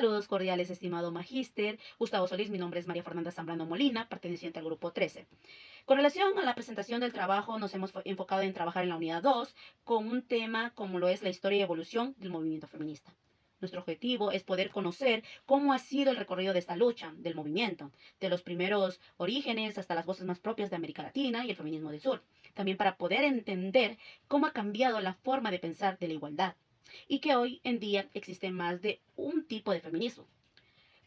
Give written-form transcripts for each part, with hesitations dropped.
Saludos cordiales, estimado magíster Gustavo Solís. Mi nombre es María Fernanda Zambrano Molina, perteneciente al grupo 13. Con relación a la presentación del trabajo, nos hemos enfocado en trabajar en la unidad 2 con un tema como lo es la historia y evolución del movimiento feminista. Nuestro objetivo es poder conocer cómo ha sido el recorrido de esta lucha, del movimiento, de los primeros orígenes hasta las voces más propias de América Latina y el feminismo del sur. También para poder entender cómo ha cambiado la forma de pensar de la igualdad y que hoy en día existe más de un tipo de feminismo,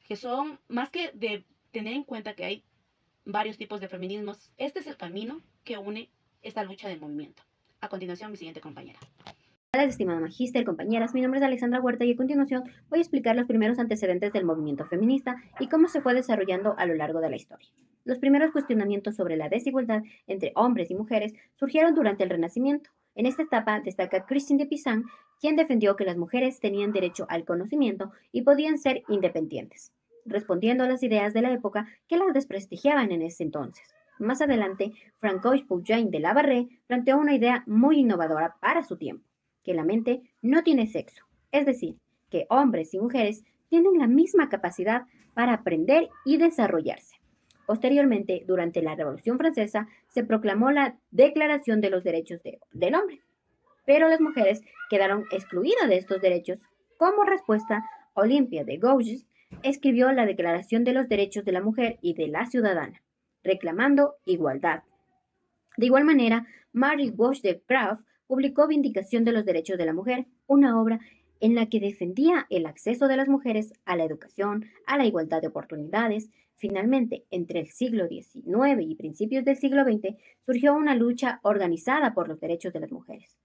que son más que de tener en cuenta que hay varios tipos de feminismos. Este es el camino que une esta lucha del movimiento. A continuación, mi siguiente compañera. Hola, estimado magíster, compañeras, mi nombre es Alexandra Huerta y a continuación voy a explicar los primeros antecedentes del movimiento feminista y cómo se fue desarrollando a lo largo de la historia. Los primeros cuestionamientos sobre la desigualdad entre hombres y mujeres surgieron durante el Renacimiento. En esta etapa destaca Christine de Pizan, quien defendió que las mujeres tenían derecho al conocimiento y podían ser independientes, respondiendo a las ideas de la época que las desprestigiaban en ese entonces. Más adelante, Francois Poullain de Labarré planteó una idea muy innovadora para su tiempo, que la mente no tiene sexo, es decir, que hombres y mujeres tienen la misma capacidad para aprender y desarrollarse. Posteriormente, durante la Revolución Francesa, se proclamó la Declaración de los Derechos del Hombre, pero las mujeres quedaron excluidas de estos derechos. Como respuesta, Olympia de Gouges escribió la Declaración de los Derechos de la Mujer y de la Ciudadana, reclamando igualdad. De igual manera, Mary Wollstonecraft publicó Vindicación de los Derechos de la Mujer, una obra en la que defendía el acceso de las mujeres a la educación, a la igualdad de oportunidades. Finalmente, entre el siglo XIX y principios del siglo XX, surgió una lucha organizada por los derechos de las mujeres.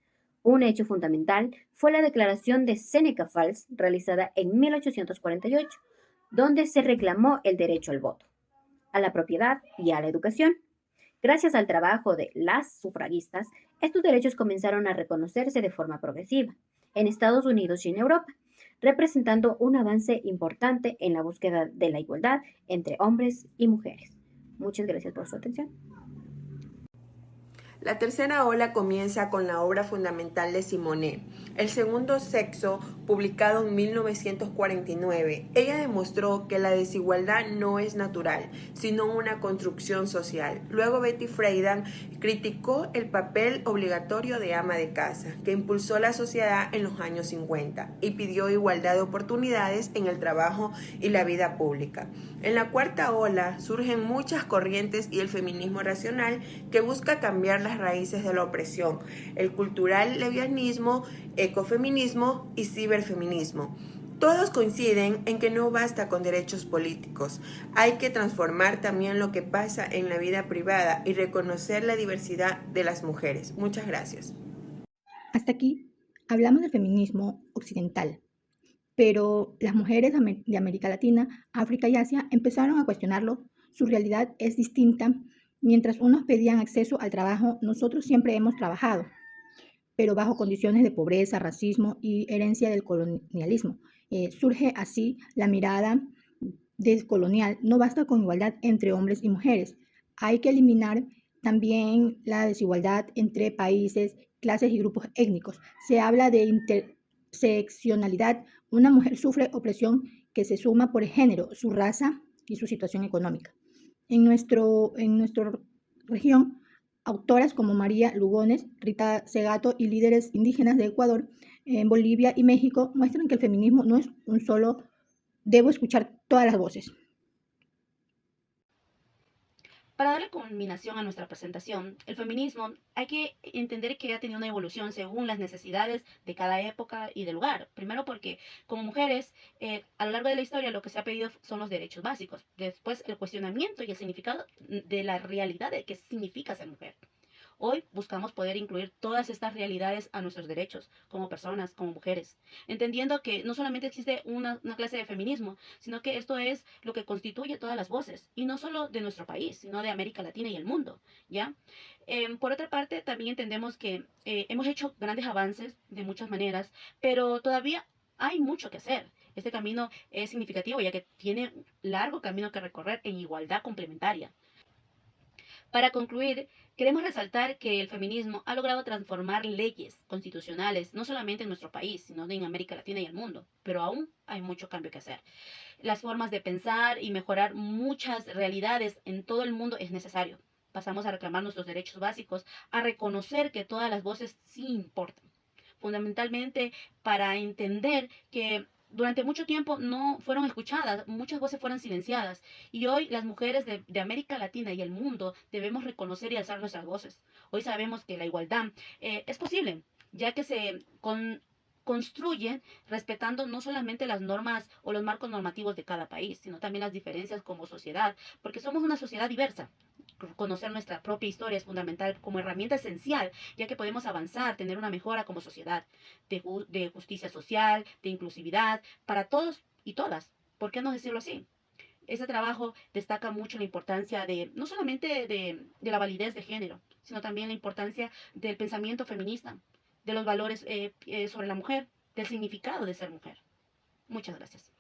Un hecho fundamental fue la Declaración de Seneca Falls, realizada en 1848, donde se reclamó el derecho al voto, a la propiedad y a la educación. Gracias al trabajo de las sufragistas, estos derechos comenzaron a reconocerse de forma progresiva en Estados Unidos y en Europa, representando un avance importante en la búsqueda de la igualdad entre hombres y mujeres. Muchas gracias por su atención. La tercera ola comienza con la obra fundamental de Simonet, El segundo sexo, publicado en 1949. Ella demostró que la desigualdad no es natural, sino una construcción social. Luego Betty Friedan criticó el papel obligatorio de ama de casa, que impulsó la sociedad en los años 50, y pidió igualdad de oportunidades en el trabajo y la vida pública. En la cuarta ola surgen muchas corrientes y el feminismo racional que busca cambiar las raíces de la opresión, el cultural lesbianismo, ecofeminismo y ciberfeminismo. Todos coinciden en que no basta con derechos políticos, hay que transformar también lo que pasa en la vida privada y reconocer la diversidad de las mujeres. Muchas gracias. Hasta aquí hablamos del feminismo occidental, pero las mujeres de América Latina, África y Asia empezaron a cuestionarlo. Su realidad es distinta. Mientras unos pedían acceso al trabajo, nosotros siempre hemos trabajado, pero bajo condiciones de pobreza, racismo y herencia del colonialismo. Surge así la mirada descolonial. No basta con igualdad entre hombres y mujeres. Hay que eliminar también la desigualdad entre países, clases y grupos étnicos. Se habla de interseccionalidad. Una mujer sufre opresión que se suma por género, su raza y su situación económica. En nuestra región, autoras como María Lugones, Rita Segato y líderes indígenas de Ecuador, en Bolivia y México muestran que el feminismo no es un solo, debo escuchar todas las voces. Para darle culminación a nuestra presentación, el feminismo hay que entender que ha tenido una evolución según las necesidades de cada época y de lugar. Primero porque como mujeres, a lo largo de la historia lo que se ha pedido son los derechos básicos. Después el cuestionamiento y el significado de la realidad de qué significa ser mujer. Hoy buscamos poder incluir todas estas realidades a nuestros derechos como personas, como mujeres, entendiendo que no solamente existe una clase de feminismo, sino que esto es lo que constituye todas las voces, y no solo de nuestro país, sino de América Latina y el mundo, ¿ya? Por otra parte, también entendemos que hemos hecho grandes avances de muchas maneras, pero todavía hay mucho que hacer. Este camino es significativo ya que tiene largo camino que recorrer en igualdad complementaria. Para concluir, queremos resaltar que el feminismo ha logrado transformar leyes constitucionales, no solamente en nuestro país, sino en América Latina y el mundo, pero aún hay mucho cambio que hacer. Las formas de pensar y mejorar muchas realidades en todo el mundo es necesario. Pasamos a reclamar nuestros derechos básicos, a reconocer que todas las voces sí importan. Fundamentalmente para entender que durante mucho tiempo no fueron escuchadas, muchas voces fueron silenciadas y hoy las mujeres de América Latina y el mundo debemos reconocer y alzar nuestras voces. Hoy sabemos que la igualdad es posible, ya que construye respetando no solamente las normas o los marcos normativos de cada país, sino también las diferencias como sociedad, porque somos una sociedad diversa. Conocer nuestra propia historia es fundamental como herramienta esencial, ya que podemos avanzar, tener una mejora como sociedad de justicia social, de inclusividad, para todos y todas. ¿Por qué no decirlo así? Este trabajo destaca mucho la importancia de, no solamente de la validez de género, sino también la importancia del pensamiento feminista, de los valores sobre la mujer, del significado de ser mujer. Muchas gracias.